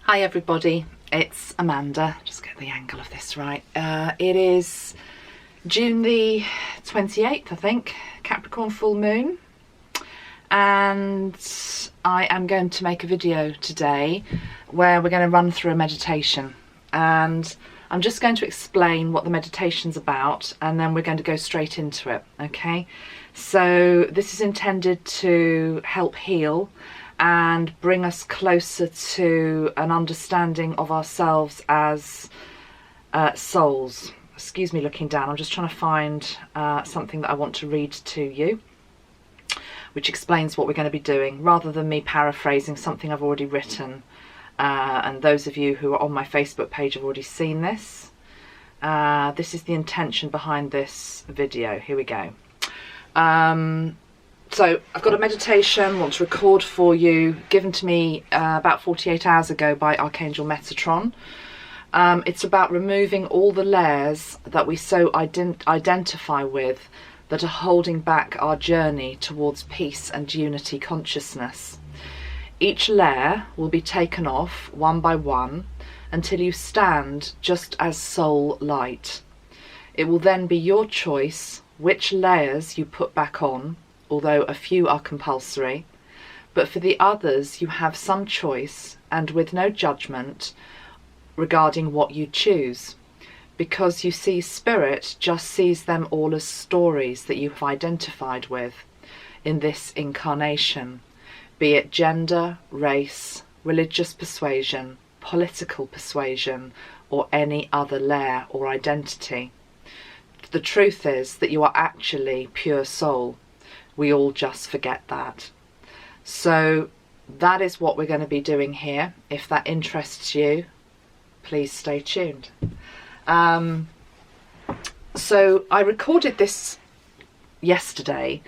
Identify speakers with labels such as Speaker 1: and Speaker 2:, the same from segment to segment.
Speaker 1: Hi everybody, it's Amanda. Just get the angle of this right. It is June the 28th, I think, Capricorn full moon, and I am going to make a video today where we're going to run through a meditation, and I'm just going to explain what the meditation's about, and then we're going to go straight into it. Okay, so this is intended to help heal and bring us closer to an understanding of ourselves as souls. Excuse me looking down, I'm just trying to find something that I want to read to you, which explains what we're going to be doing, rather than me paraphrasing something I've already written. And those of you who are on my Facebook page have already seen this. This is the intention behind this video. Here we go. So I've got a meditation I want to record for you, given to me about 48 hours ago by Archangel Metatron. It's about removing all the layers that we so identify with that are holding back our journey towards peace and unity consciousness. Each layer will be taken off one by one until you stand just as soul light. It will then be your choice which layers you put back on, although a few are compulsory, but for the others you have some choice, and with no judgment regarding what you choose, because you see, Spirit just sees them all as stories that you have identified with in this incarnation, be it gender, race, religious persuasion, political persuasion, or any other layer or identity. The truth is that you are actually pure soul. We all just forget that. So that is what we're going to be doing here. If that interests you, please stay tuned. So I recorded this yesterday,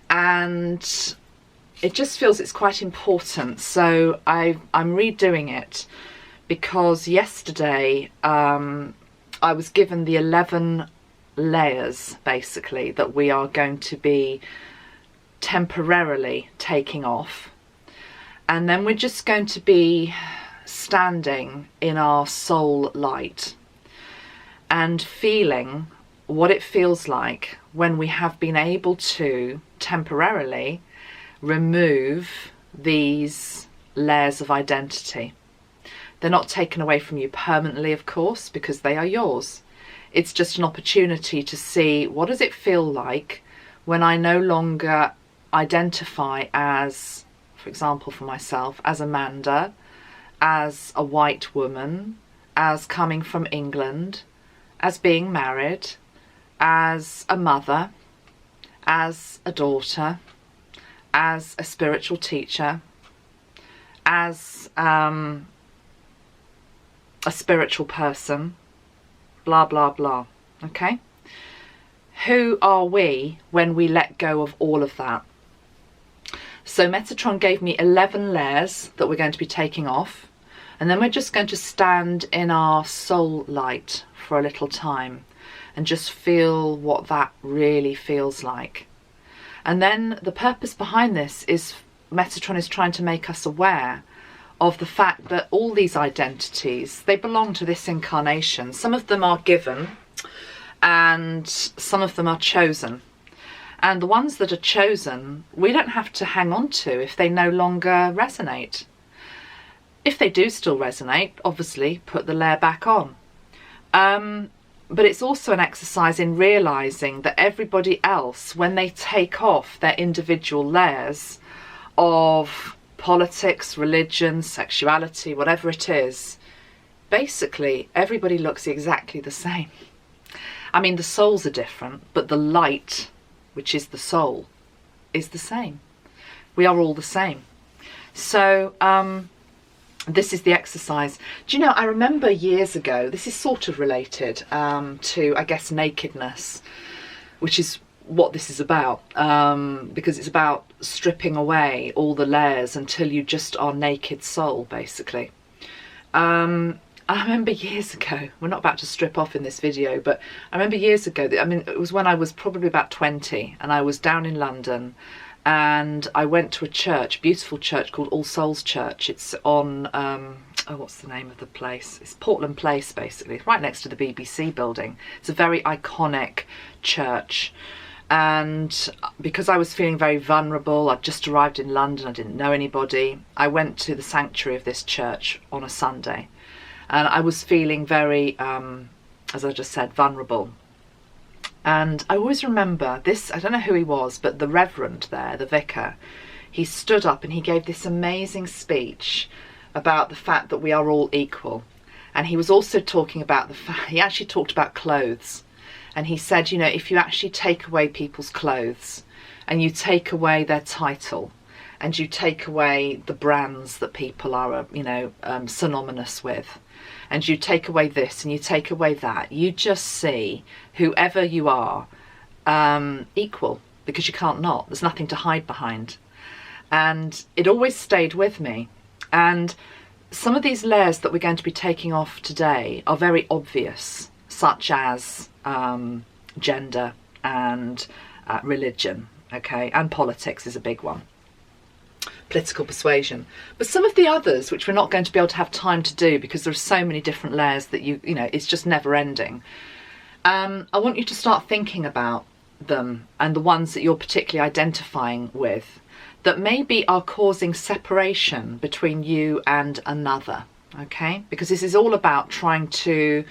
Speaker 1: and it just feels it's quite important. So I'm redoing it because yesterday I was given the 11 layers, basically, that we are going to be temporarily taking off, and then we're just going to be standing in our soul light and feeling what it feels like when we have been able to temporarily remove these layers of identity. They're not taken away from you permanently, of course, because they are yours. It's just an opportunity to see, what does it feel like when I no longer identify as, for example, for myself, as Amanda, as a white woman, as coming from England, as being married, as a mother, as a daughter, as a spiritual teacher, as a spiritual person, blah blah blah. Okay, who are we when we let go of all of that? So Metatron gave me 11 layers that we're going to be taking off, and then we're just going to stand in our soul light for a little time and just feel what that really feels like. And then the purpose behind this is Metatron is trying to make us aware of the fact that all these identities, they belong to this incarnation. Some of them are given and some of them are chosen. And the ones that are chosen, we don't have to hang on to if they no longer resonate. If they do still resonate, obviously put the layer back on. But it's also an exercise in realising that everybody else, when they take off their individual layers of politics, religion, sexuality, whatever it is, basically everybody looks exactly the same. I mean, the souls are different, but the light, which is the soul, is the same. We are all the same. So this is the exercise. Do you know, I remember years ago, this is sort of related to, I guess, nakedness, which is what this is about, because it's about stripping away all the layers until you just are naked soul, basically. I remember years ago, we're not about to strip off in this video, but I remember years ago, I mean, it was when I was probably about 20 and I was down in London and I went to a church, beautiful church called All Souls Church. It's on, oh, what's the name of the place? It's Portland Place, basically, right next to the BBC building. It's a very iconic church. And because I was feeling very vulnerable, I'd just arrived in London, I didn't know anybody, I went to the sanctuary of this church on a Sunday. And I was feeling very, as I just said, vulnerable. And I always remember this, I don't know who he was, but the reverend there, the vicar, he stood up and he gave this amazing speech about the fact that we are all equal. And he was also talking about the fact, he actually talked about clothes. And he said, you know, if you actually take away people's clothes and you take away their title and you take away the brands that people are, you know, synonymous with, and you take away this and you take away that, you just see whoever you are equal, because you can't not. There's nothing to hide behind. And it always stayed with me. And some of these layers that we're going to be taking off today are very obvious, such as gender and religion, okay, and politics is a big one, political persuasion. But some of the others, which we're not going to be able to have time to do because there's so many different layers that you know, it's just never ending. I want you to start thinking about them and the ones that you're particularly identifying with that maybe are causing separation between you and another, okay? Because this is all about trying to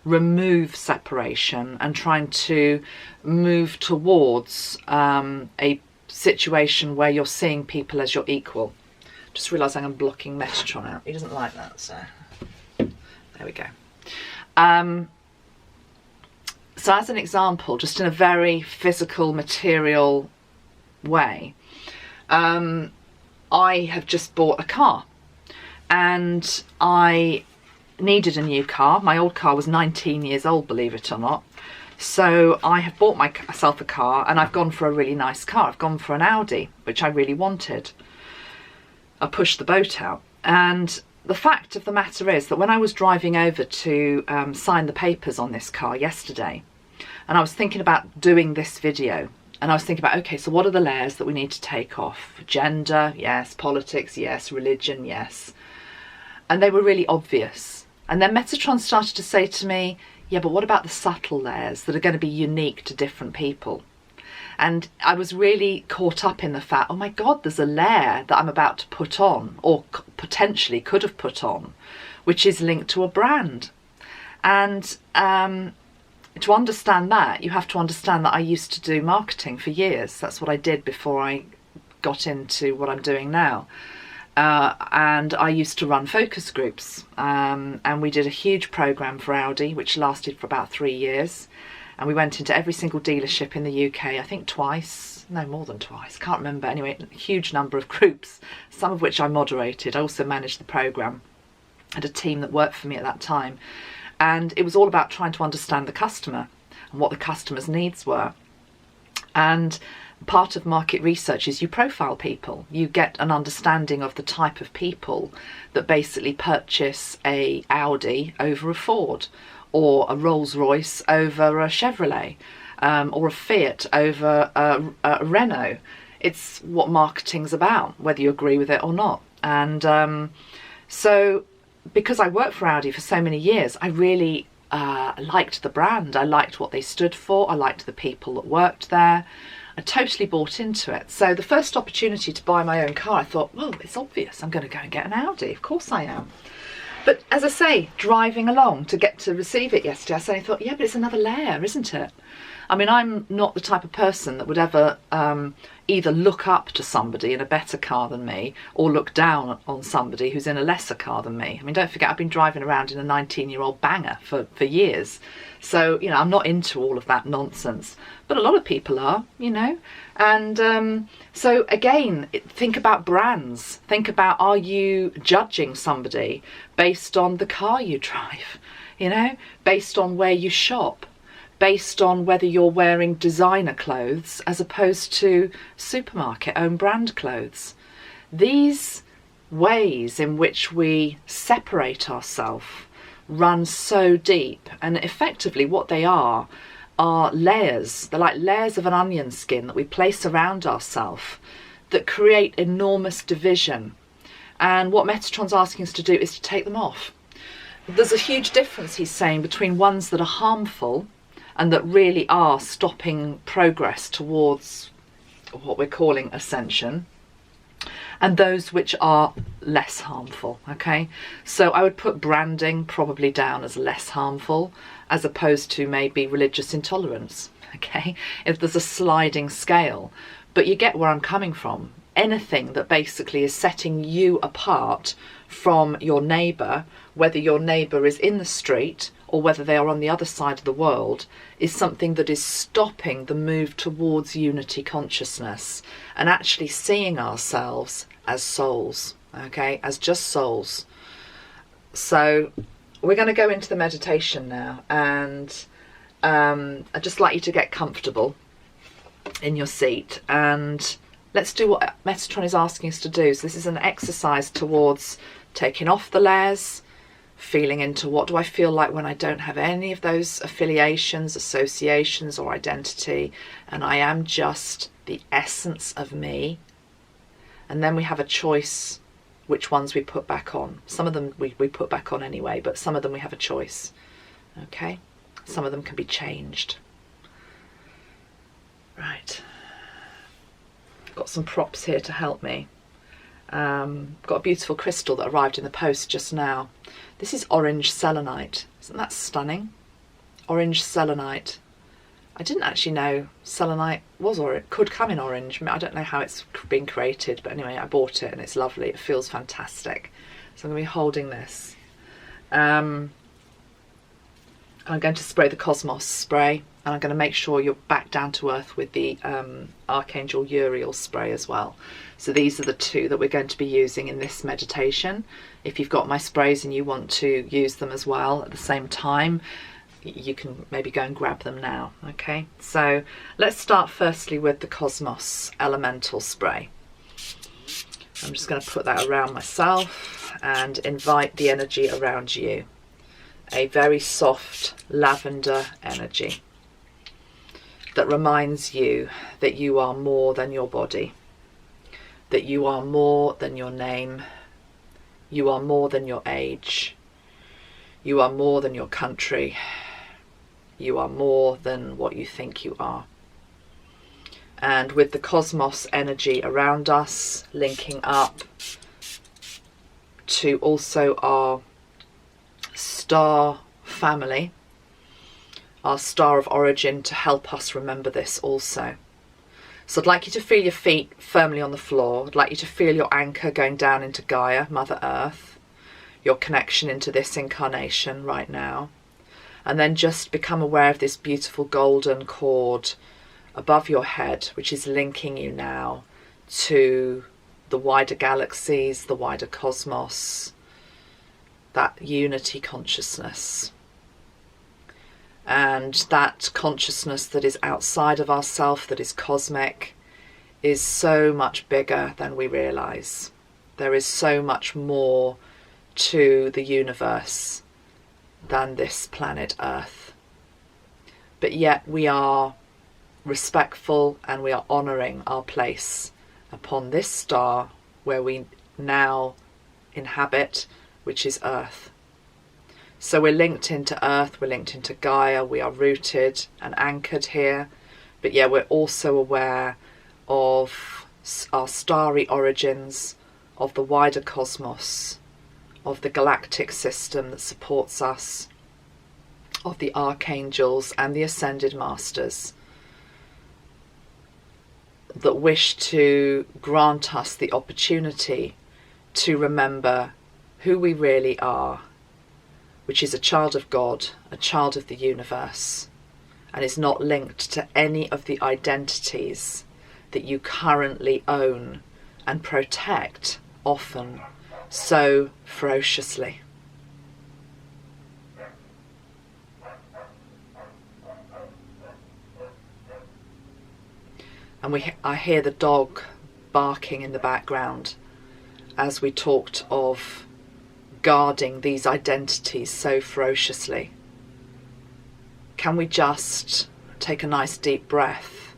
Speaker 1: remove separation and trying to move towards a situation where you're seeing people as your equal. Just realising I'm blocking Metatron out. He doesn't like that, so there we go. So as an example, just in a very physical, material way, I have just bought a car and I needed a new car. My old car was 19 years old, believe it or not. So I have bought myself a car and I've gone for a really nice car. I've gone for an Audi, which I really wanted. I pushed the boat out. And the fact of the matter is that when I was driving over to sign the papers on this car yesterday, and I was thinking about doing this video, and I was thinking about, okay, so what are the layers that we need to take off? Gender, yes. Politics, yes. Religion, yes. And they were really obvious. And then Metatron started to say to me, yeah, but what about the subtle layers that are going to be unique to different people? And I was really caught up in the fact, oh my God, there's a layer that I'm about to put on, or potentially could have put on, which is linked to a brand. And to understand that, you have to understand that I used to do marketing for years. That's what I did before I got into what I'm doing now. And I used to run focus groups, and we did a huge program for Audi which lasted for about 3 years, and we went into every single dealership in the UK, I think twice, no, more than twice, can't remember, anyway, a huge number of groups, some of which I moderated. I also managed the program, had a team that worked for me at that time, and it was all about trying to understand the customer and what the customer's needs were. And part of market research is you profile people. You get an understanding of the type of people that basically purchase a Audi over a Ford, or a Rolls Royce over a Chevrolet, or a Fiat over a Renault. It's what marketing's about, whether you agree with it or not. And so because I worked for Audi for so many years, I really liked the brand. I liked what they stood for. I liked the people that worked there. I totally bought into it. So the first opportunity to buy my own car, I thought, well, it's obvious. I'm going to go and get an Audi. Of course I am. But as I say, driving along to get to receive it yesterday, I suddenly thought, yeah, but it's another layer, isn't it? I mean, I'm not the type of person that would ever either look up to somebody in a better car than me or look down on somebody who's in a lesser car than me. I mean, don't forget, I've been driving around in a 19-year-old banger for years. So, you know, I'm not into all of that nonsense. But a lot of people are, you know. And so, again, think about brands. Think about, are you judging somebody based on the car you drive, you know, based on where you shop, based on whether you're wearing designer clothes as opposed to supermarket own brand clothes. These ways in which we separate ourselves run so deep, and effectively what they are layers. They're like layers of an onion skin that we place around ourselves that create enormous division. And what Metatron's asking us to do is to take them off. There's a huge difference, he's saying, between ones that are harmful and that really are stopping progress towards what we're calling ascension, and those which are less harmful. Okay, so I would put branding probably down as less harmful, as opposed to maybe religious intolerance. Okay, if there's a sliding scale, but you get where I'm coming from. Anything that basically is setting you apart from your neighbour, whether your neighbour is in the street or whether they are on the other side of the world, is something that is stopping the move towards unity consciousness and actually seeing ourselves as souls, okay, as just souls. So we're going to go into the meditation now, and I'd just like you to get comfortable in your seat, and let's do what Metatron is asking us to do. So this is an exercise towards taking off the layers, feeling into what do I feel like when I don't have any of those affiliations, associations or identity, and I am just the essence of me. And then we have a choice which ones we put back on. Some of them we put back on anyway, but some of them we have a choice. Okay, some of them can be changed. Right, got some props here to help me. Got a beautiful crystal that arrived in the post just now. This is orange selenite. Isn't that stunning? Orange selenite. I didn't actually know selenite was, or it could come in orange. I don't know how it's been created, but anyway, I bought it and it's lovely. It feels fantastic. So I'm going to be holding this. I'm going to spray the Cosmos spray, and I'm going to make sure you're back down to earth with the Archangel Uriel spray as well. So these are the two that we're going to be using in this meditation. If you've got my sprays and you want to use them as well at the same time, you can maybe go and grab them now. Okay, so let's start firstly with the Cosmos Elemental spray. I'm just going to put that around myself and invite the energy around you. A very soft lavender energy that reminds you that you are more than your body, that you are more than your name, you are more than your age, you are more than your country, you are more than what you think you are. And with the cosmos energy around us, linking up to also our star family, our star of origin, to help us remember this also. So I'd like you to feel your feet firmly on the floor. I'd like you to feel your anchor going down into Gaia, Mother Earth, your connection into this incarnation right now. And then just become aware of this beautiful golden cord above your head, which is linking you now to the wider galaxies, the wider cosmos, that unity consciousness. And that consciousness that is outside of ourself, that is cosmic, is so much bigger than we realize. There is so much more to the universe than this planet Earth. But yet we are respectful and we are honouring our place upon this star where we now inhabit, which is Earth. So we're linked into Earth, we're linked into Gaia, we are rooted and anchored here, but yeah, we're also aware of our starry origins, of the wider cosmos, of the galactic system that supports us, of the archangels and the ascended masters that wish to grant us the opportunity to remember who we really are, which is a child of God, a child of the universe, and is not linked to any of the identities that you currently own and protect often so ferociously. And I hear the dog barking in the background as we talked of guarding these identities so ferociously. Can we just take a nice deep breath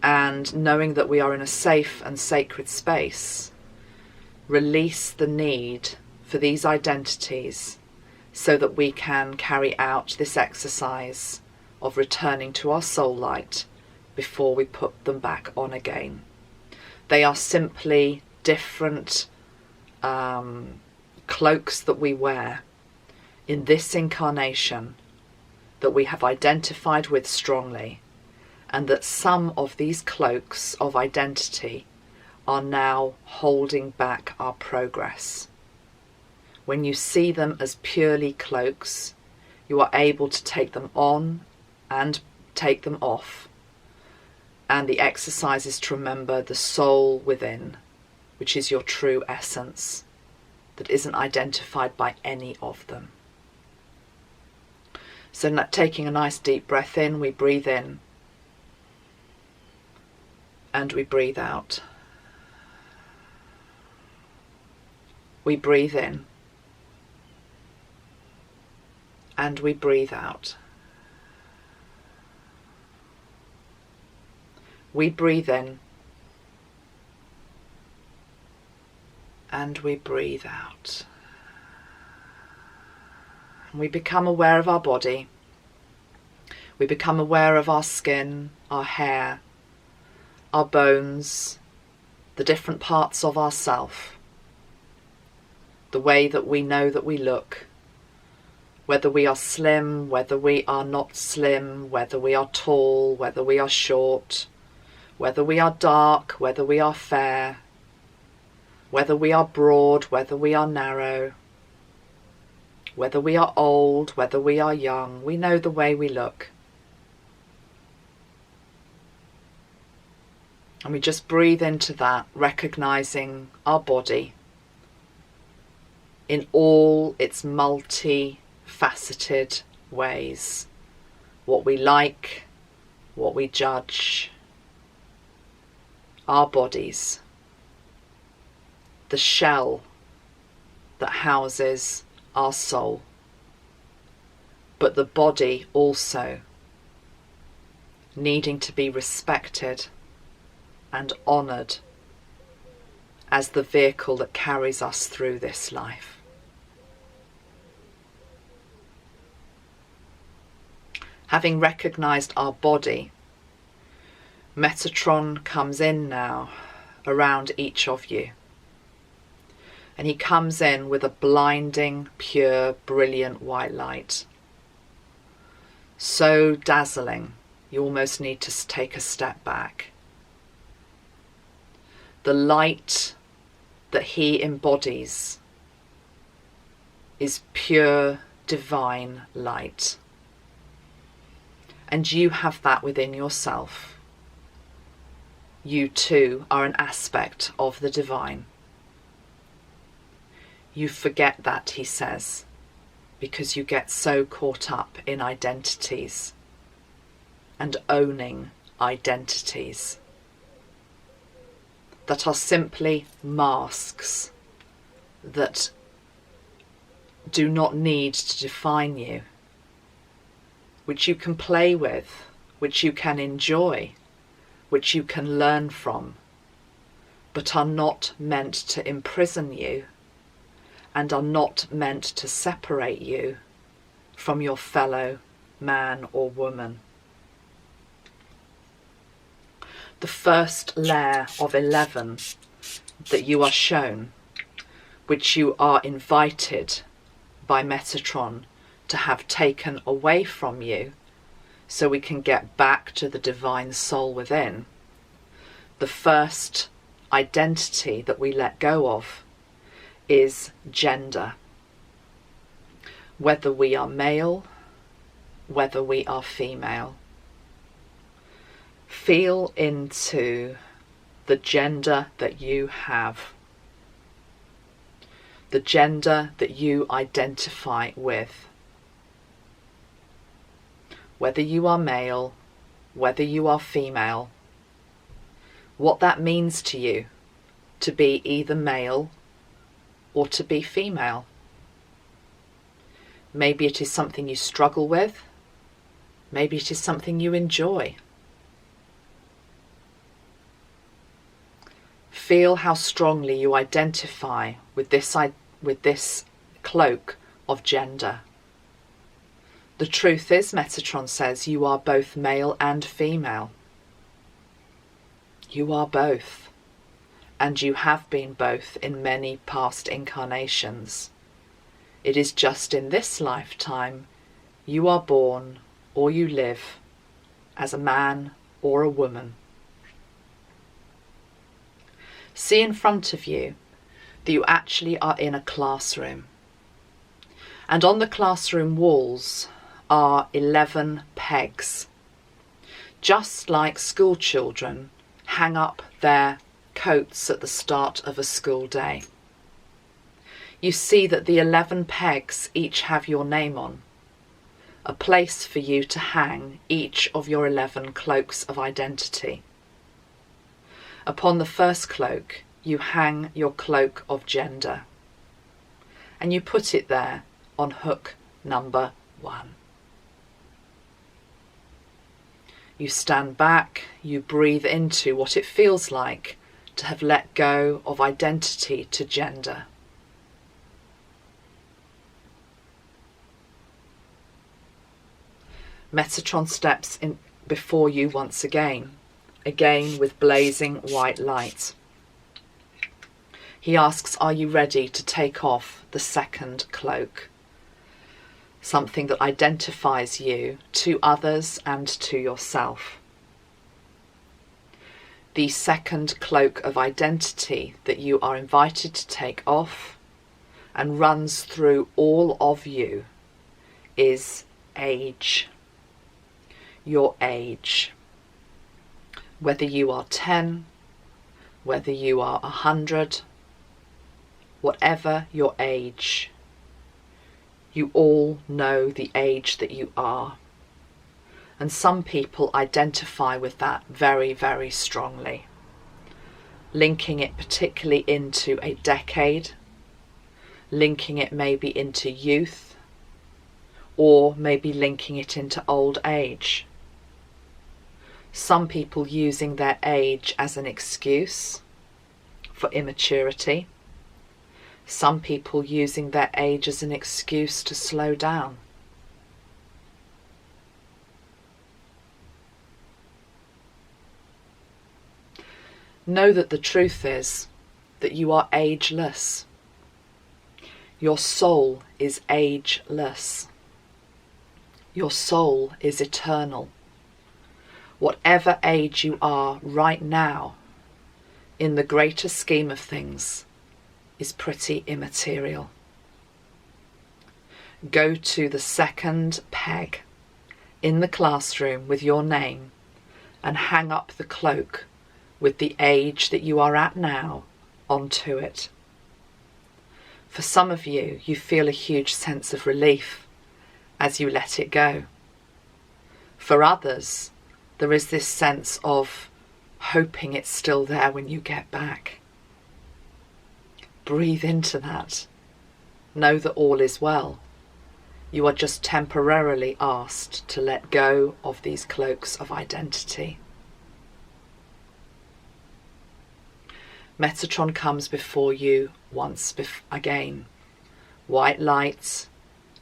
Speaker 1: and knowing that we are in a safe and sacred space, release the need for these identities so that we can carry out this exercise of returning to our soul light before we put them back on again. They are simply different cloaks that we wear in this incarnation that we have identified with strongly, and that some of these cloaks of identity are now holding back our progress. When you see them as purely cloaks, you are able to take them on and take them off. And the exercise is to remember the soul within, which is your true essence, that isn't identified by any of them. So taking a nice deep breath in, we breathe in and we breathe out. We breathe in and we breathe out. We breathe in and we breathe out. We become aware of our body. We become aware of our skin, our hair, our bones, the different parts of ourself, the way that we know that we look, whether we are slim, whether we are not slim, whether we are tall, whether we are short, whether we are dark, whether we are fair, whether we are broad, whether we are narrow, whether we are old, whether we are young. We know the way we look. And we just breathe into that, recognizing our body in all its multi-faceted ways. What we like, what we judge, our bodies, the shell that houses our soul, but the body also needing to be respected and honoured as the vehicle that carries us through this life. Having recognised our body, Metatron comes in now around each of you. And he comes in with a blinding, pure, brilliant white light. So dazzling, you almost need to take a step back. The light that he embodies is pure, divine light. And you have that within yourself. You too are an aspect of the divine. You forget that, he says, because you get so caught up in identities and owning identities that are simply masks that do not need to define you, which you can play with, which you can enjoy, which you can learn from, but are not meant to imprison you and are not meant to separate you from your fellow man or woman. The first layer of 11 that you are shown, which you are invited by Metatron to have taken away from you so we can get back to the divine soul within, the first identity that we let go of is gender. Whether we are male, whether we are female. Feel into the gender that you have, the gender that you identify with. Whether you are male, whether you are female, what that means to you to be either male or to be female. Maybe it is something you struggle with, maybe it is something you enjoy. Feel how strongly you identify with this cloak of gender. The truth is, Metatron says, you are both male and female. You are both, and you have been both in many past incarnations. It is just in this lifetime you are born or you live as a man or a woman. See in front of you that you actually are in a classroom. And on the classroom walls are 11 pegs. Just like school children hang up their coats at the start of a school day. You see that the 11 pegs each have your name on. A place for you to hang each of your 11 cloaks of identity. Upon the first cloak, you hang your cloak of gender, and you put it there on hook number 1. You stand back, you breathe into what it feels like to have let go of identity to gender. Metatron steps in before you once again with blazing white light. He asks, are you ready to take off the second cloak? Something that identifies you to others and to yourself. The second cloak of identity that you are invited to take off and runs through all of you is age. Your age. Whether you are 10, whether you are 100, whatever your age, you all know the age that you are. And some people identify with that very, very strongly, linking it particularly into a decade, linking it maybe into youth, or maybe linking it into old age. Some people using their age as an excuse for immaturity. Some people using their age as an excuse to slow down. Know that the truth is that you are ageless. Your soul is ageless. Your soul is eternal. Whatever age you are right now, in the greater scheme of things, is pretty immaterial. Go to the second peg in the classroom with your name and hang up the cloak with the age that you are at now onto it. For some of you, you feel a huge sense of relief as you let it go. For others, there is this sense of hoping it's still there when you get back. Breathe into that. Know that all is well. You are just temporarily asked to let go of these cloaks of identity. Metatron comes before you once again. White light,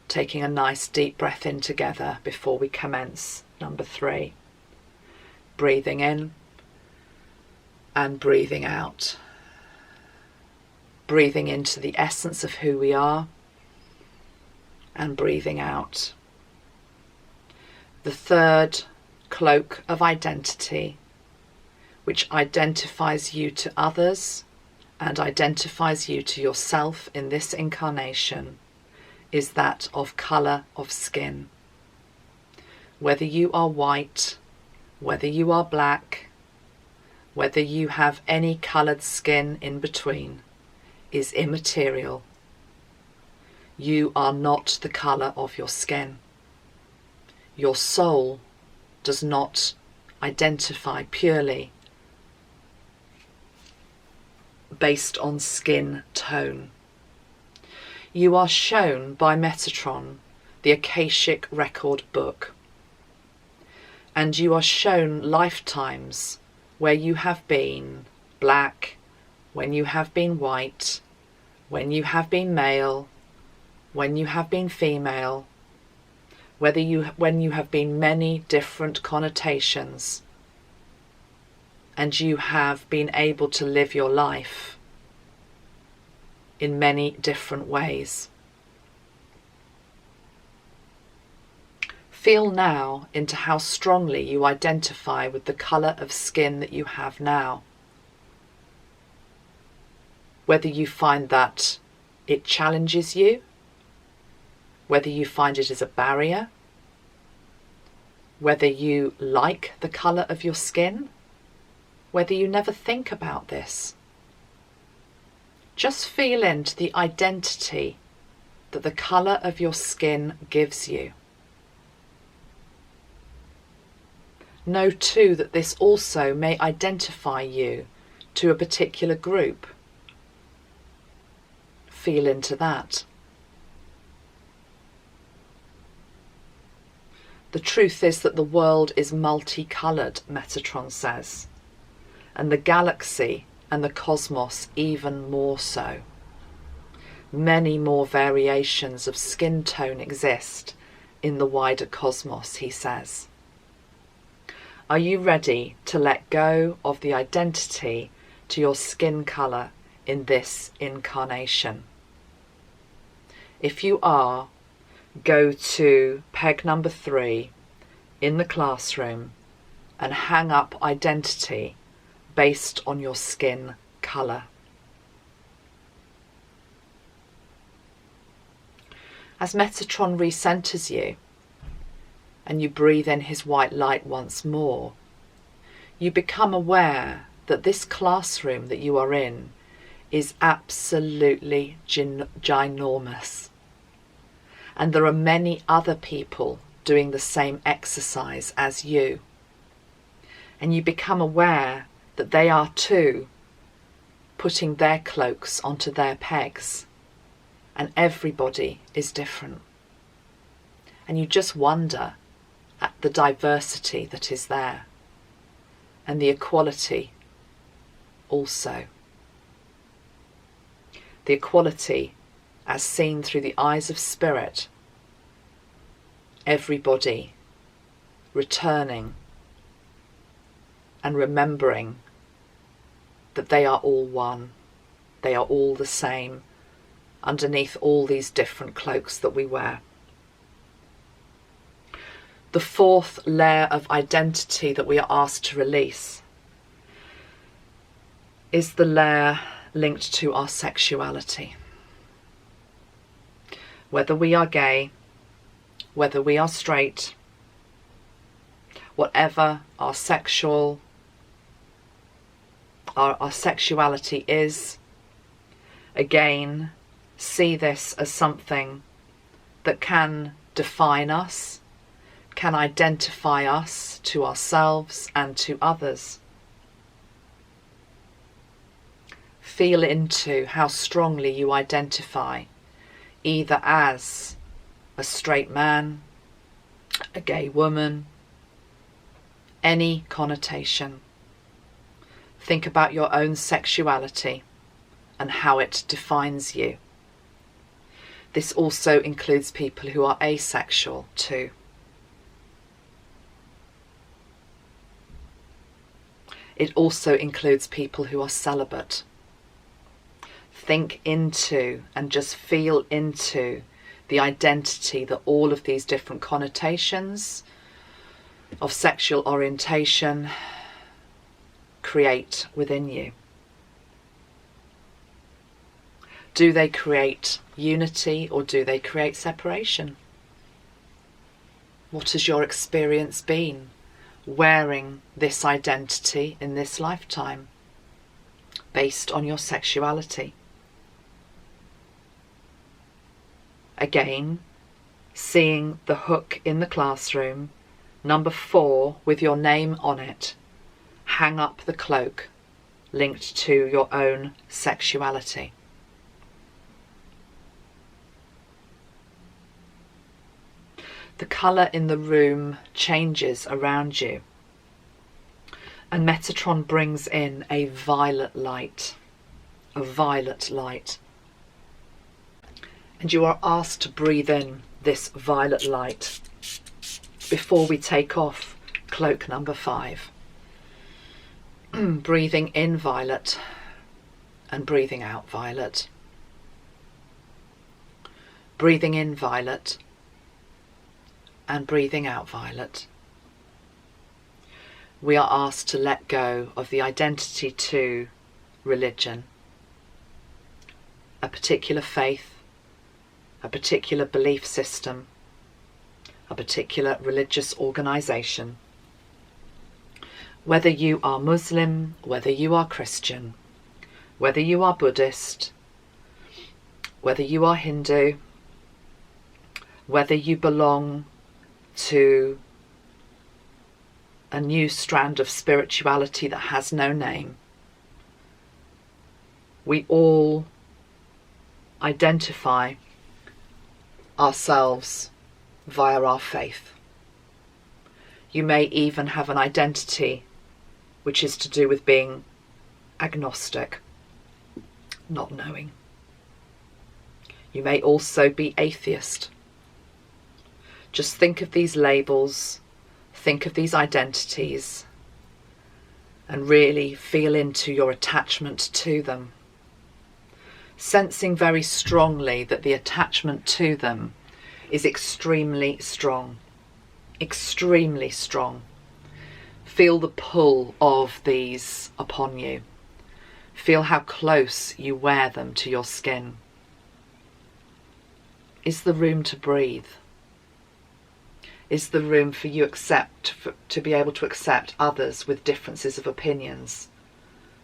Speaker 1: taking a nice deep breath in together before we commence number 3. Breathing in and breathing out. Breathing into the essence of who we are and breathing out. The third cloak of identity, which identifies you to others and identifies you to yourself in this incarnation, is that of colour of skin. Whether you are white, whether you are black, whether you have any coloured skin in between, is immaterial. You are not the colour of your skin. Your soul does not identify purely based on skin tone. You are shown by Metatron the Akashic Record book, and you are shown lifetimes where you have been black, when you have been white, when you have been male, when you have been female, when you have been many different connotations, and you have been able to live your life in many different ways. Feel now into how strongly you identify with the colour of skin that you have now. Whether you find that it challenges you, whether you find it as a barrier, whether you like the colour of your skin, whether you never think about this. Just feel into the identity that the colour of your skin gives you. Know too that this also may identify you to a particular group. Feel into that. The truth is that the world is multicoloured, Metatron says, and the galaxy and the cosmos even more so. Many more variations of skin tone exist in the wider cosmos, he says. Are you ready to let go of the identity to your skin colour in this incarnation? If you are, go to peg number 3 in the classroom and hang up identity based on your skin colour. As Metatron recenters you and you breathe in his white light once more, you become aware that this classroom that you are in is absolutely ginormous. And there are many other people doing the same exercise as you. And you become aware that they are too putting their cloaks onto their pegs. And everybody is different. And you just wonder at the diversity that is there. And the equality also. The equality as seen through the eyes of spirit. Everybody returning and remembering that they are all one. They are all the same underneath all these different cloaks that we wear. The fourth layer of identity that we are asked to release is the layer linked to our sexuality. Whether we are gay, whether we are straight, whatever our sexuality is, again, see this as something that can define us, can identify us to ourselves and to others. Feel into how strongly you identify, either as a straight man, a gay woman, any connotation. Think about your own sexuality and how it defines you. This also includes people who are asexual too. It also includes people who are celibate. Think into and just feel into the identity that all of these different connotations of sexual orientation create within you. Do they create unity or do they create separation? What has your experience been wearing this identity in this lifetime based on your sexuality? Again, seeing the hook in the classroom, number 4 with your name on it, hang up the cloak linked to your own sexuality. The colour in the room changes around you, and Metatron brings in a violet light. of violet light. And you are asked to breathe in this violet light before we take off cloak number 5. Breathing in violet and breathing out violet. Breathing in violet and breathing out violet. We are asked to let go of the identity to religion, a particular faith, a particular belief system, a particular religious organisation. Whether you are Muslim, whether you are Christian, whether you are Buddhist, whether you are Hindu, whether you belong to a new strand of spirituality that has no name, we all identify ourselves via our faith. You may even have an identity which is to do with being agnostic, not knowing. You may also be atheist. Just think of these labels, think of these identities, and really feel into your attachment to them. Sensing very strongly that the attachment to them is extremely strong. Extremely strong. Feel the pull of these upon you. Feel how close you wear them to your skin. Is there room to breathe? Is there room for you to be able to accept others with differences of opinions?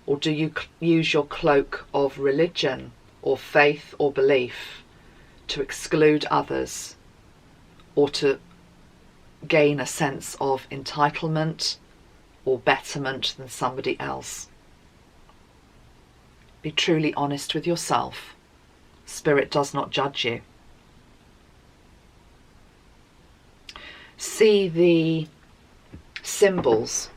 Speaker 1: Or do you use your cloak of religion or faith or belief to exclude others, or to gain a sense of entitlement or betterment than somebody else? Be truly honest with yourself. Spirit does not judge you. See the symbols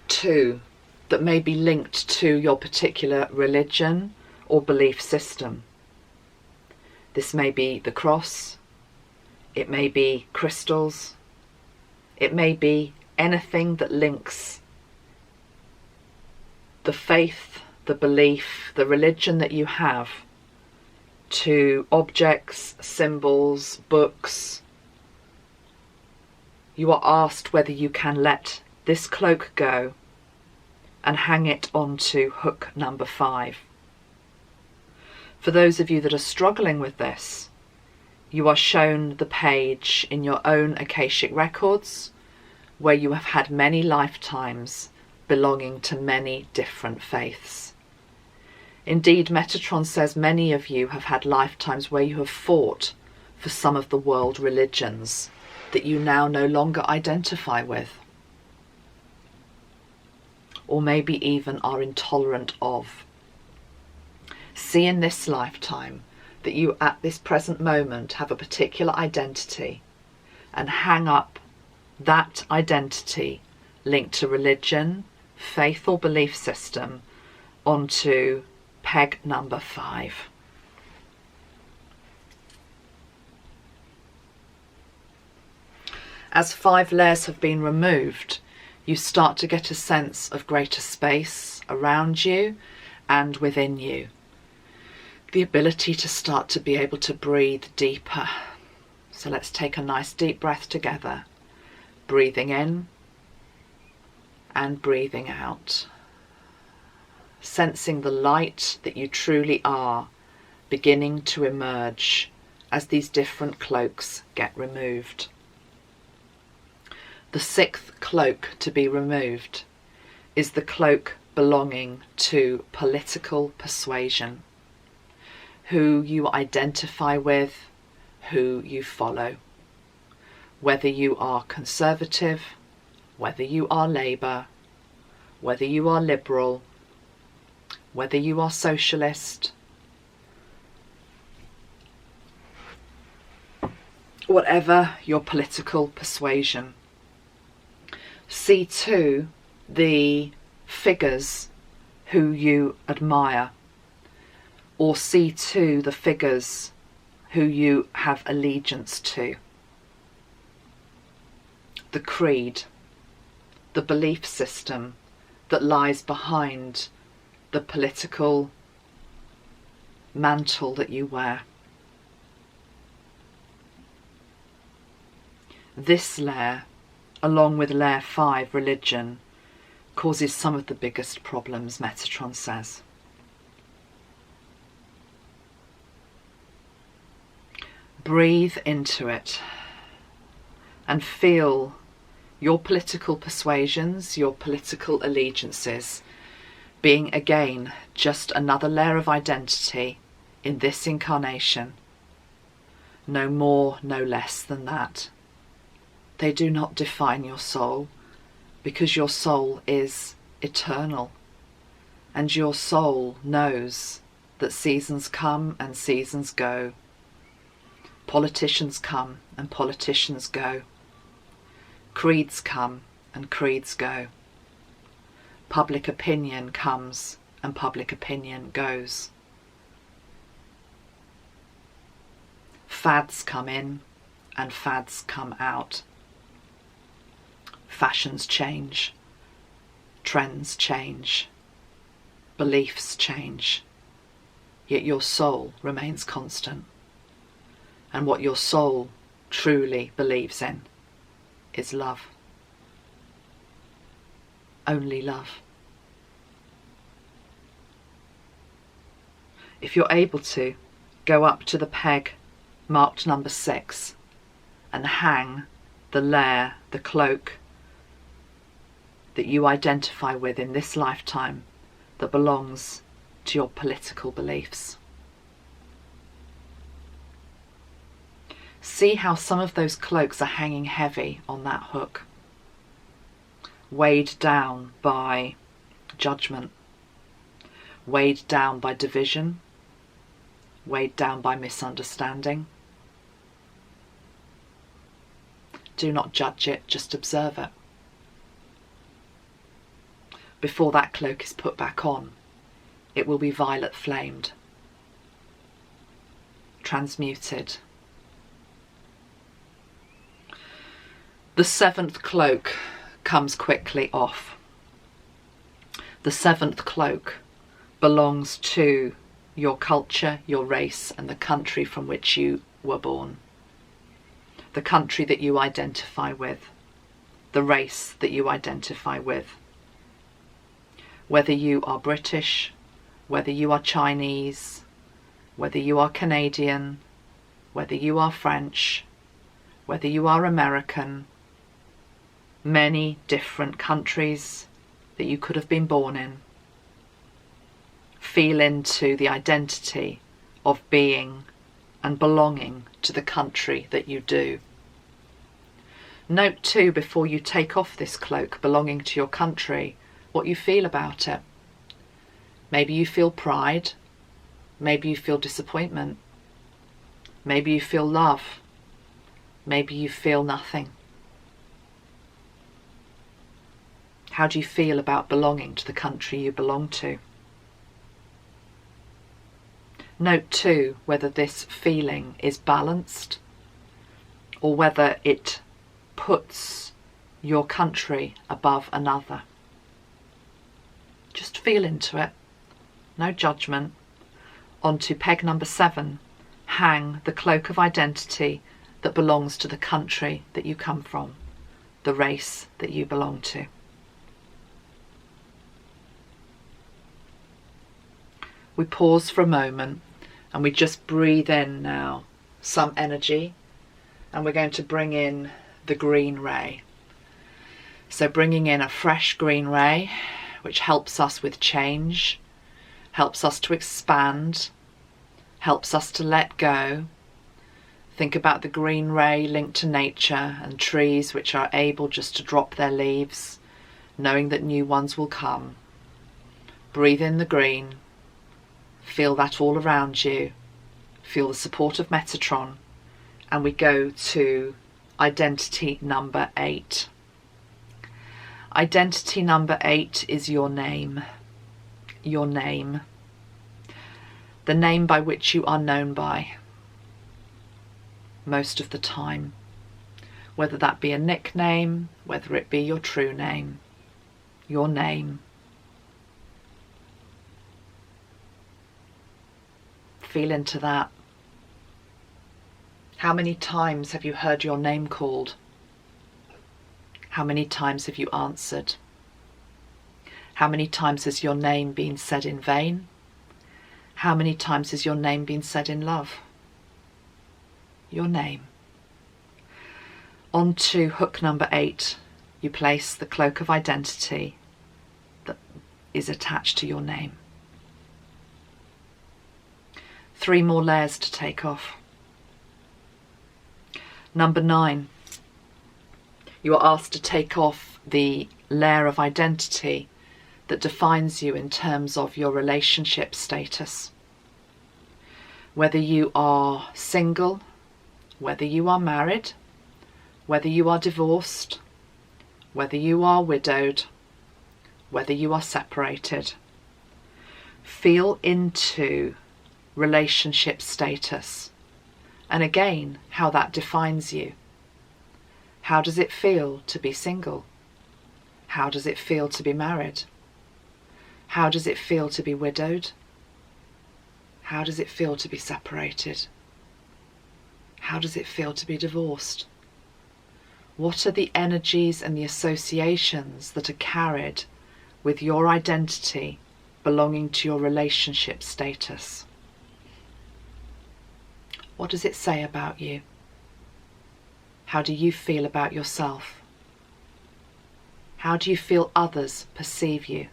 Speaker 1: too that may be linked to your particular religion or belief system. This may be the cross, it may be crystals, it may be anything that links the faith, the belief, the religion that you have to objects, symbols, books. You are asked whether you can let this cloak go and hang it onto hook number 5. For those of you that are struggling with this, you are shown the page in your own Akashic records where you have had many lifetimes belonging to many different faiths. Indeed, Metatron says many of you have had lifetimes where you have fought for some of the world religions that you now no longer identify with, or maybe even are intolerant of. See in this lifetime that you at this present moment have a particular identity, and hang up that identity linked to religion, faith or belief system onto peg number 5. As 5 layers have been removed, you start to get a sense of greater space around you and within you. The ability to start to be able to breathe deeper. So let's take a nice deep breath together. Breathing in and breathing out. Sensing the light that you truly are beginning to emerge as these different cloaks get removed. The 6th cloak to be removed is the cloak belonging to political persuasion. Who you identify with, who you follow. Whether you are conservative, whether you are Labour, whether you are liberal, whether you are socialist, whatever your political persuasion. See too the figures who you admire, or see to the figures who you have allegiance to. The creed, the belief system that lies behind the political mantle that you wear. This layer, along with layer 5, religion, causes some of the biggest problems, Metatron says. Breathe into it and feel your political persuasions, your political allegiances being again just another layer of identity in this incarnation. No more, no less than that. They do not define your soul, because your soul is eternal, and your soul knows that seasons come and seasons go. Politicians come and politicians go. Creeds come and creeds go. Public opinion comes and public opinion goes. Fads come in and fads come out. Fashions change, trends change, beliefs change, yet your soul remains constant. And what your soul truly believes in is love. Only love. If you're able to, go up to the peg marked number 6 and hang the layer, the cloak that you identify with in this lifetime that belongs to your political beliefs. See how some of those cloaks are hanging heavy on that hook, weighed down by judgment, weighed down by division, weighed down by misunderstanding. Do not judge it, just observe it. Before that cloak is put back on, it will be violet flamed, transmuted. The 7th cloak comes quickly off. The 7th cloak belongs to your culture, your race, and the country from which you were born. The country that you identify with, the race that you identify with. Whether you are British, whether you are Chinese, whether you are Canadian, whether you are French, whether you are American, many different countries that you could have been born in. Feel into the identity of being and belonging to the country that you do. Note too, before you take off this cloak belonging to your country, what you feel about it. Maybe you feel pride, maybe you feel disappointment, maybe you feel love, maybe you feel nothing. How do you feel about belonging to the country you belong to? Note too whether this feeling is balanced or whether it puts your country above another. Just feel into it, no judgment. Onto peg number 7, hang the cloak of identity that belongs to the country that you come from, the race that you belong to. We pause for a moment and we just breathe in now some energy, and we're going to bring in the green ray. So bringing in a fresh green ray, which helps us with change, helps us to expand, helps us to let go. Think about the green ray linked to nature and trees which are able just to drop their leaves, knowing that new ones will come. Breathe in the green, feel that all around you, feel the support of Metatron, and we go to identity number 8. Identity number 8 is your name. Your name. the name by which you are known by most of the time, whether that be a nickname, whether it be your true name, your name. Feel into that. How many times have you heard your name called? How many times have you answered? How many times has your name been said in vain? How many times has your name been said in love? Your name. On to hook number 8, you place the cloak of identity that is attached to your name. 3 more layers to take off. Number 9, you are asked to take off the layer of identity that defines you in terms of your relationship status. Whether you are single, whether you are married, whether you are divorced, whether you are widowed, whether you are separated. Feel into relationship status, and again, how that defines you. How does it feel to be single? How does it feel to be married? How does it feel to be widowed? How does it feel to be separated? How does it feel to be divorced? What are the energies and the associations that are carried with your identity belonging to your relationship status? What does it say about you? How do you feel about yourself? How do you feel others perceive you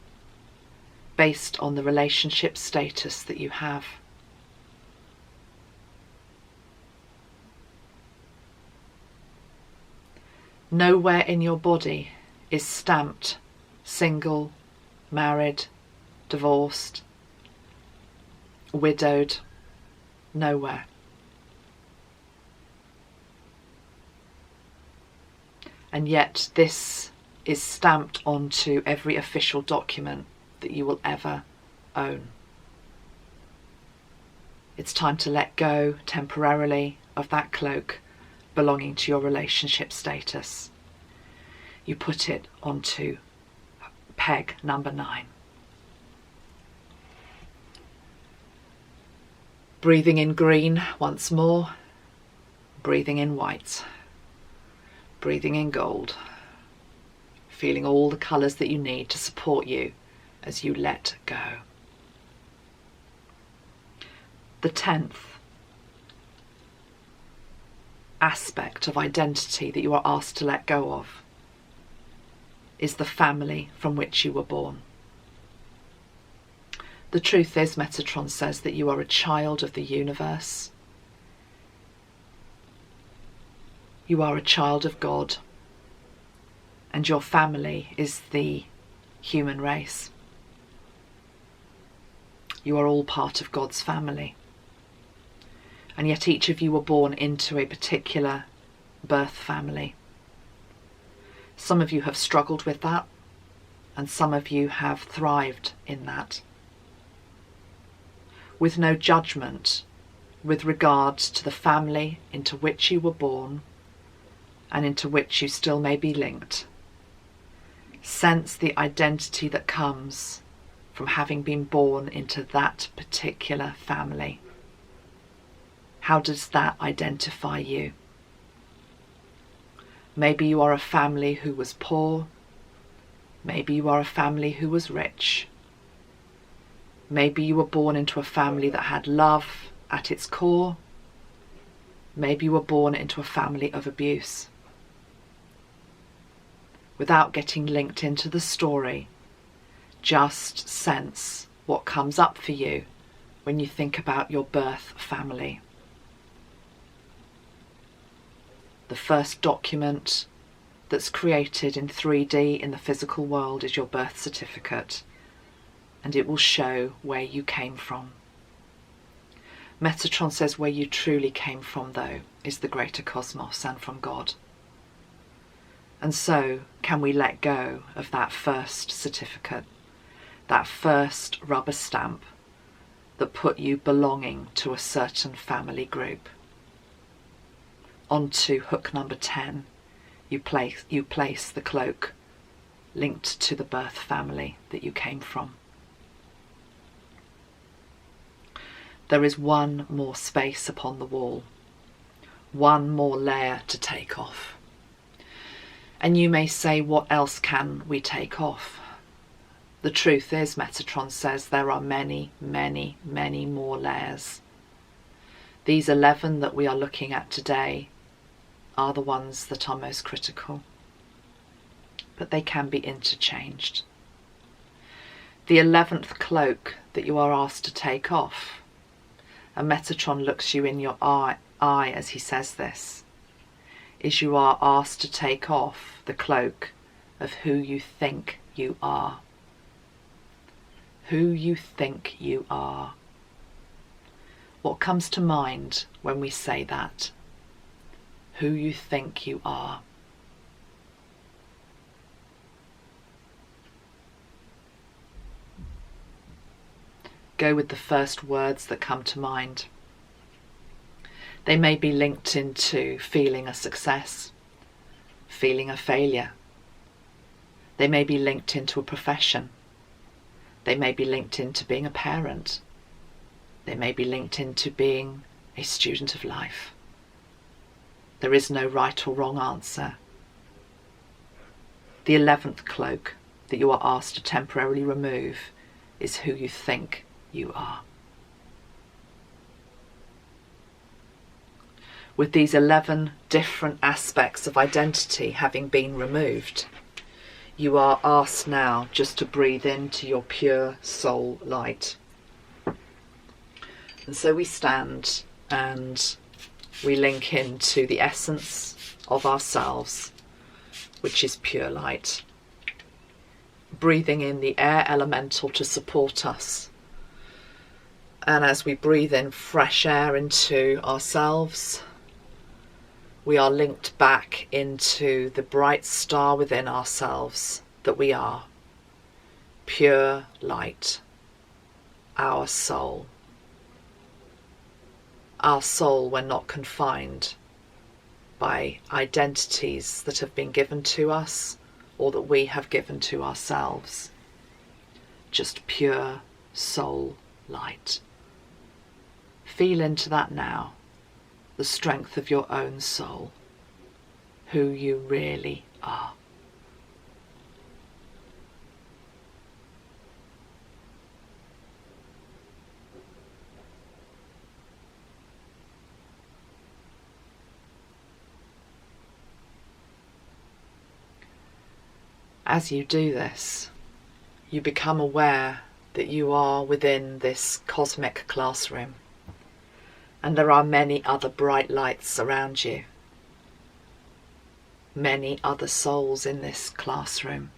Speaker 1: based on the relationship status that you have? Nowhere in your body is stamped single, married, divorced, widowed. Nowhere. And yet this is stamped onto every official document that you will ever own. It's time to let go temporarily of that cloak belonging to your relationship status. You put it onto peg number 9. Breathing in green once more, breathing in white, breathing in gold, feeling all the colours that you need to support you as you let go. The 10th aspect of identity that you are asked to let go of is the family from which you were born. The truth is, Metatron says that you are a child of the universe. You are a child of God, and your family is the human race. You are all part of God's family. And yet each of you were born into a particular birth family. Some of you have struggled with that, and some of you have thrived in that. With no judgment with regards to the family into which you were born and into which you still may be linked. Sense the identity that comes from having been born into that particular family. How does that identify you? Maybe you are a family who was poor. Maybe you are a family who was rich. Maybe you were born into a family that had love at its core. Maybe you were born into a family of abuse. Without getting linked into the story, just sense what comes up for you when you think about your birth family. The first document that's created in 3D in the physical world is your birth certificate, and it will show where you came from. Metatron says where you truly came from, though, is the greater cosmos and from God. And so, can we let go of that first certificate, that first rubber stamp that put you belonging to a certain family group. Onto hook number 10, you place the cloak linked to the birth family that you came from. There is one more space upon the wall, one more layer to take off. And you may say, what else can we take off? The truth is, Metatron says, there are many, many, many more layers. These 11 that we are looking at today are the ones that are most critical, but they can be interchanged. The 11th cloak that you are asked to take off, and Metatron looks you in your eye as he says this, is you are asked to take off the cloak of who you think you are. Who you think you are. What comes to mind when we say that? Who you think you are. Go with the first words that come to mind. They may be linked into feeling a success, feeling a failure. They may be linked into a profession. They may be linked into being a parent. They may be linked into being a student of life. There is no right or wrong answer. The 11th cloak that you are asked to temporarily remove is who you think you are. With these 11 different aspects of identity having been removed, you are asked now just to breathe into your pure soul light. And so we stand and we link into the essence of ourselves, which is pure light. Breathing in the air elemental to support us. And as we breathe in fresh air into ourselves, we are linked back into the bright star within ourselves that we are. Pure light. Our soul. Our soul, when not confined by identities that have been given to us or that we have given to ourselves. Just pure soul light. Feel into that now. The strength of your own soul, who you really are. As you do this, you become aware that you are within this cosmic classroom. And there are many other bright lights around you. Many other souls in this classroom.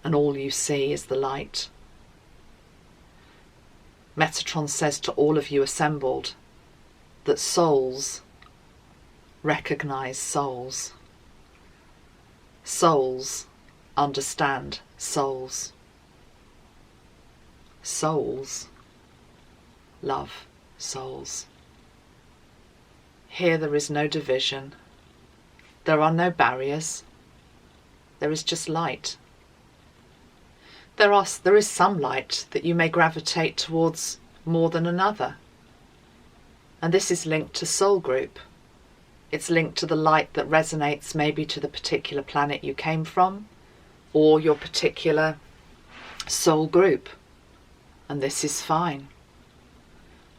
Speaker 1: And all you see is the light. Metatron says to all of you assembled that souls recognize souls. Souls understand souls. Souls love souls. Here there is no division. There are no barriers. There is just light. There is some light that you may gravitate towards more than another. And this is linked to soul group. It's linked to the light that resonates maybe to the particular planet you came from or your particular soul group. And this is fine.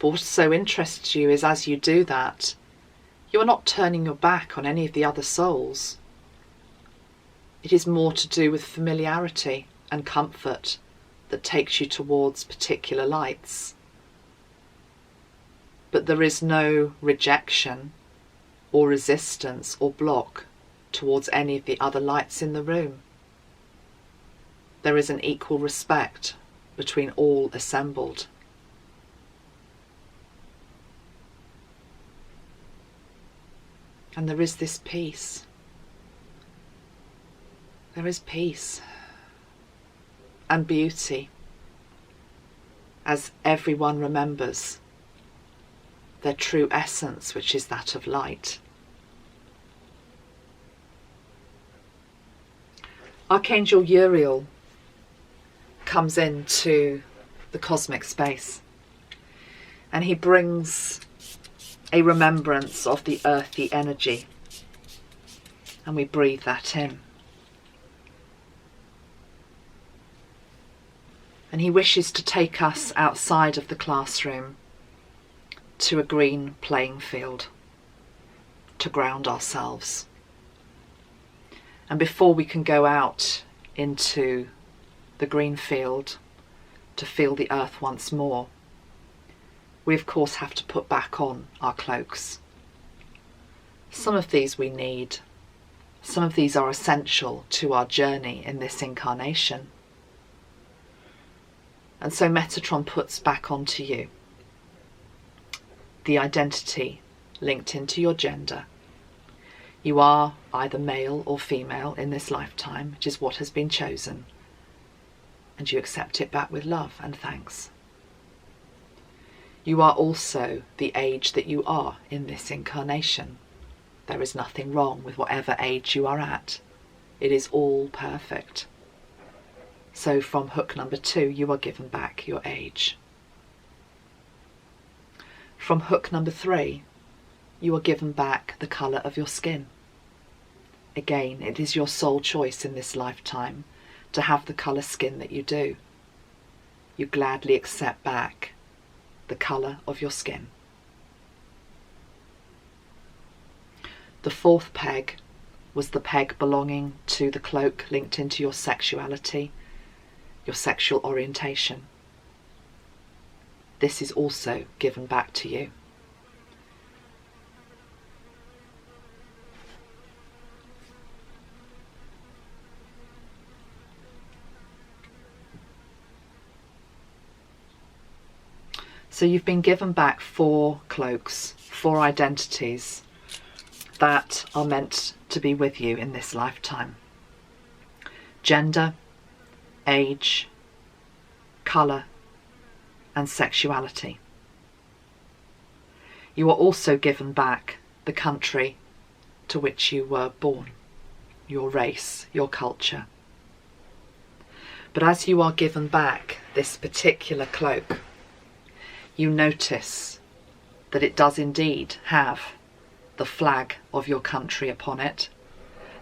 Speaker 1: But what so interests you is as you do that, you are not turning your back on any of the other souls. It is more to do with familiarity and comfort that takes you towards particular lights. But there is no rejection or resistance or block towards any of the other lights in the room. There is an equal respect between all assembled. And there is this peace. There is peace and beauty as everyone remembers their true essence, which is that of light. Archangel Uriel comes into the cosmic space, and he brings a remembrance of the earthy energy, and we breathe that in. And he wishes to take us outside of the classroom to a green playing field, to ground ourselves. And before we can go out into the green field to feel the earth once more, we of course have to put back on our cloaks. Some of these we need. Some of these are essential to our journey in this incarnation. And so Metatron puts back onto you the identity linked into your gender. You are either male or female in this lifetime, which is what has been chosen, and you accept it back with love and thanks. You are also the age that you are in this incarnation. There is nothing wrong with whatever age you are at. It is all perfect. So from hook number 2, you are given back your age. From hook number 3, you are given back the colour of your skin. Again, it is your sole choice in this lifetime to have the colour skin that you do. You gladly accept back the colour of your skin. The 4th peg was the peg belonging to the cloak linked into your sexuality, your sexual orientation. This is also given back to you. So you've been given back 4 cloaks, 4 identities that are meant to be with you in this lifetime. Gender, age, colour, and sexuality. You are also given back the country to which you were born, your race, your culture. But as you are given back this particular cloak, you notice that it does indeed have the flag of your country upon it,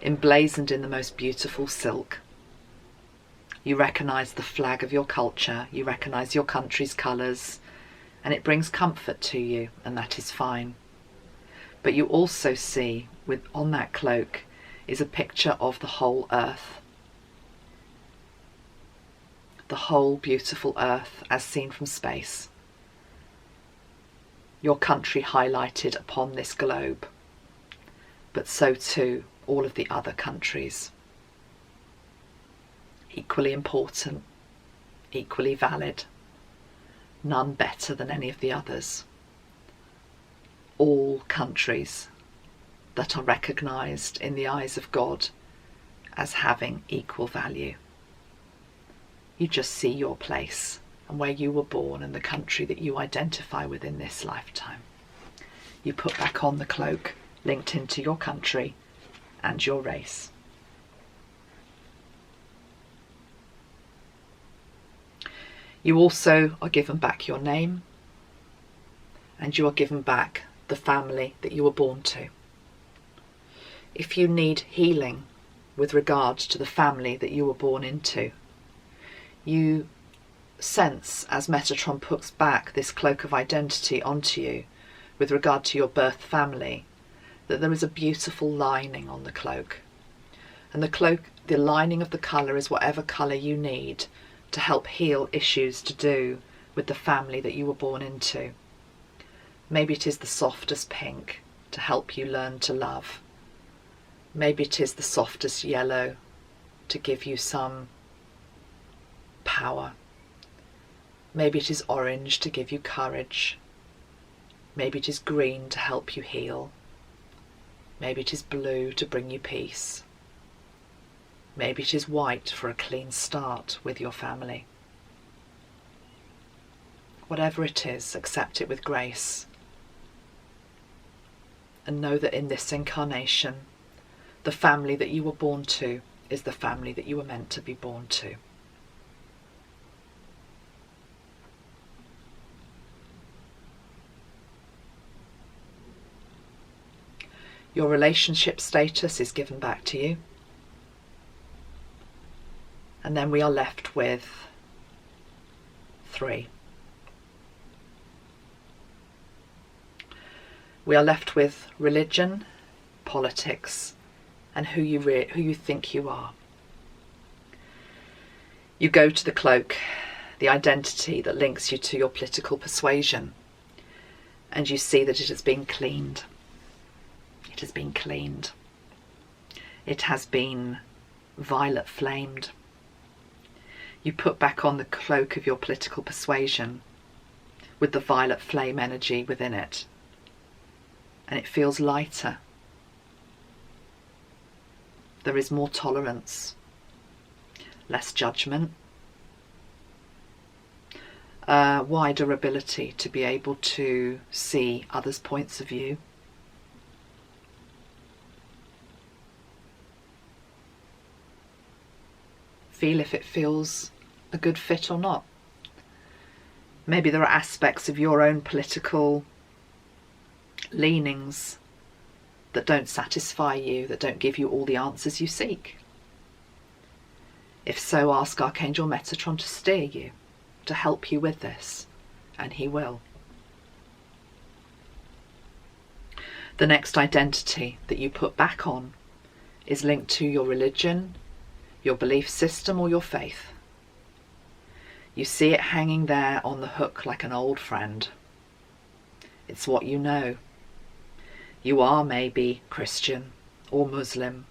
Speaker 1: emblazoned in the most beautiful silk. You recognise the flag of your culture, you recognise your country's colours, and it brings comfort to you, and that is fine. But you also see on that cloak is a picture of the whole earth. The whole beautiful earth as seen from space. Your country highlighted upon this globe, but so too all of the other countries. Equally important, equally valid, none better than any of the others. All countries that are recognised in the eyes of God as having equal value. You just see your place and where you were born and the country that you identify with in this lifetime. You put back on the cloak linked into your country and your race. You also are given back your name, and you are given back the family that you were born to. If you need healing with regard to the family that you were born into, you sense, as Metatron puts back this cloak of identity onto you with regard to your birth family, that there is a beautiful lining on the cloak. And the cloak, the lining of the colour is whatever colour you need to help heal issues to do with the family that you were born into. Maybe it is the softest pink to help you learn to love. Maybe it is the softest yellow to give you some power. Maybe it is orange to give you courage. Maybe it is green to help you heal. Maybe it is blue to bring you peace. Maybe it is white for a clean start with your family. Whatever it is, accept it with grace. And know that in this incarnation, the family that you were born to is the family that you were meant to be born to. Your relationship status is given back to you. And then we are left with 3. We are left with religion, politics, and who you think you are. You go to the cloak, the identity that links you to your political persuasion, and you see that it has been cleaned. It has been cleaned. It has been violet flamed. You put back on the cloak of your political persuasion with the violet flame energy within it, and it feels lighter. There is more tolerance, less judgment, a wider ability to be able to see others' points of view. Feel if it feels a good fit or not. Maybe there are aspects of your own political leanings that don't satisfy you, that don't give you all the answers you seek. If so, ask Archangel Metatron to steer you, to help you with this, and he will. The next identity that you put back on is linked to your religion, your belief system, or your faith. You see it hanging there on the hook like an old friend. It's what you know. You are maybe Christian or Muslim.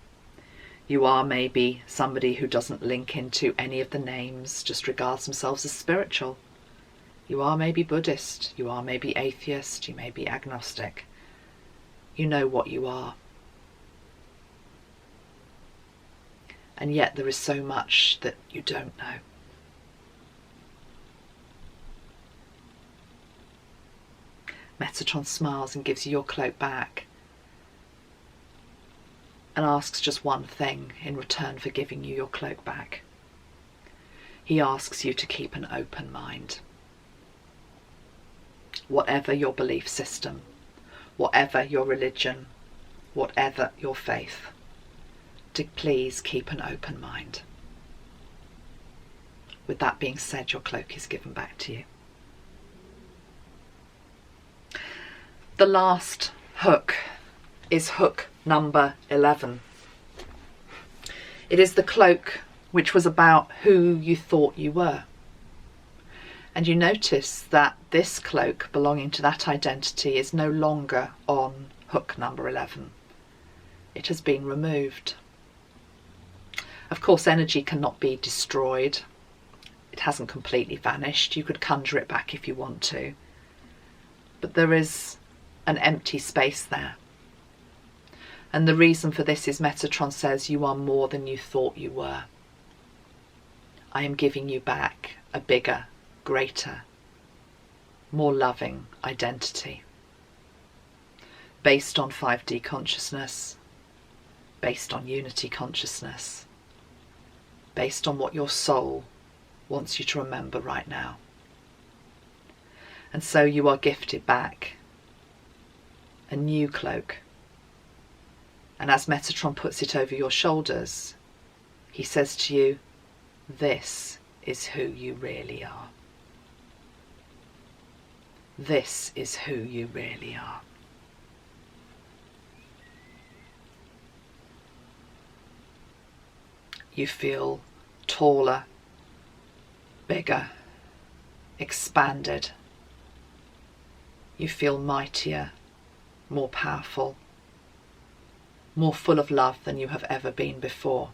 Speaker 1: You are maybe somebody who doesn't link into any of the names, just regards themselves as spiritual. You are maybe Buddhist. You are maybe atheist. You may be agnostic. You know what you are. And yet there is so much that you don't know. Metatron smiles and gives you your cloak back and asks just one thing in return for giving you your cloak back. He asks you to keep an open mind. Whatever your belief system, whatever your religion, whatever your faith, to please keep an open mind. With that being said, your cloak is given back to you. The last hook is hook number 11. It is the cloak which was about who you thought you were. And you notice that this cloak belonging to that identity is no longer on hook number 11. It has been removed. Of course, energy cannot be destroyed. It hasn't completely vanished. You could conjure it back if you want to. But there is an empty space there. And the reason for this is Metatron says you are more than you thought you were. I am giving you back a bigger, greater, more loving identity. Based on 5D consciousness, based on unity consciousness, based on what your soul wants you to remember right now. And so you are gifted back a new cloak. And as Metatron puts it over your shoulders, he says to you, this is who you really are. This is who you really are. You feel taller, bigger, expanded. You feel mightier, more powerful, more full of love than you have ever been before.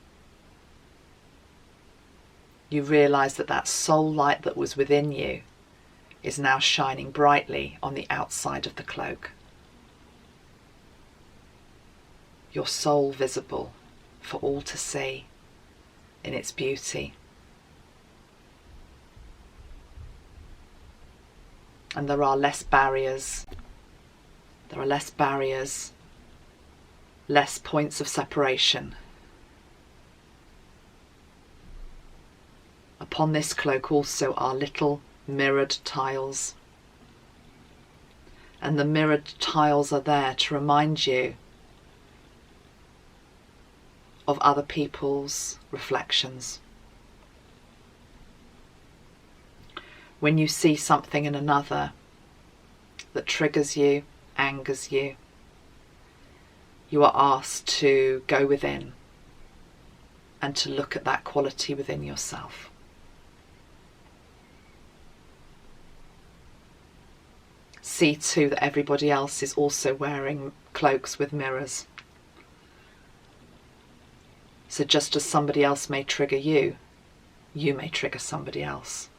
Speaker 1: You realise that that soul light that was within you is now shining brightly on the outside of the cloak. Your soul visible for all to see in its beauty. And there are less barriers. There are less barriers, less points of separation. Upon this cloak also are little mirrored tiles. And the mirrored tiles are there to remind you of other people's reflections. When you see something in another that triggers you, angers you, you are asked to go within and to look at that quality within yourself. See too that everybody else is also wearing cloaks with mirrors. So just as somebody else may trigger you, you may trigger somebody else.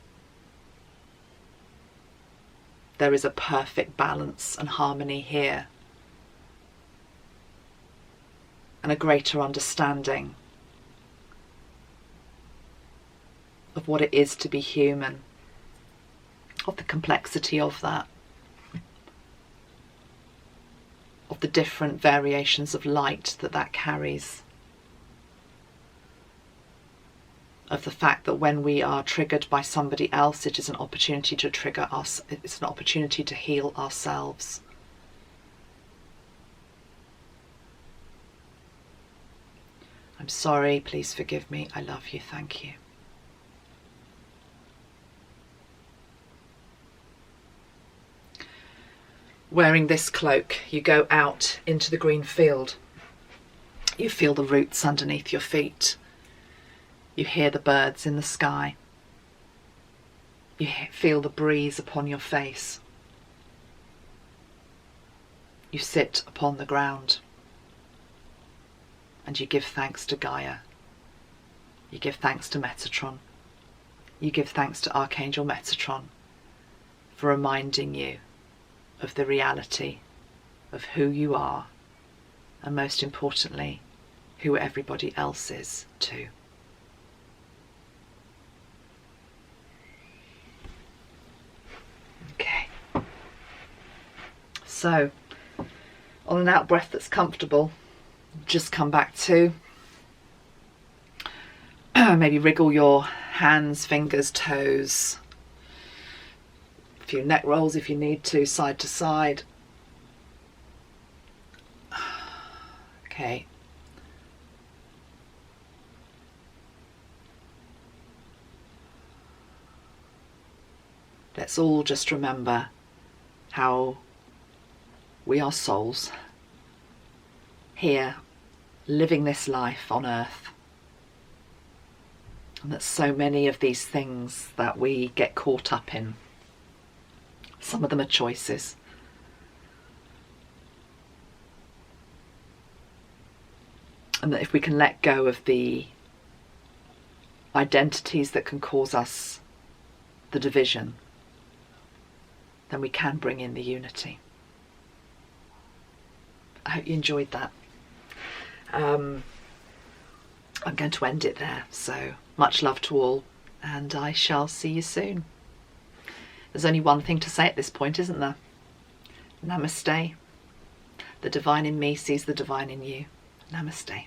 Speaker 1: There is a perfect balance and harmony here, and a greater understanding of what it is to be human, of the complexity of that, of the different variations of light that that carries, of the fact that when we are triggered by somebody else, it is an opportunity to trigger us, it's an opportunity to heal ourselves. I'm sorry, please forgive me, I love you, thank you. Wearing this cloak, you go out into the green field. You feel the roots underneath your feet. You hear the birds in the sky. You feel the breeze upon your face. You sit upon the ground and you give thanks to Gaia. You give thanks to Metatron. You give thanks to Archangel Metatron for reminding you of the reality of who you are, and most importantly, who everybody else is too. Okay. So, on an out breath that's comfortable, just come back to maybe wriggle your hands, fingers, toes, a few neck rolls if you need to side. Okay. Let's all just remember how we are souls here living this life on earth, and that so many of these things that we get caught up in, some of them are choices. And that if we can let go of the identities that can cause us the division, then we can bring in the unity. I hope you enjoyed that. I'm going to end it there. So much love to all, and I shall see you soon. There's only one thing to say at this point, isn't there? Namaste. The divine in me sees the divine in you. Namaste.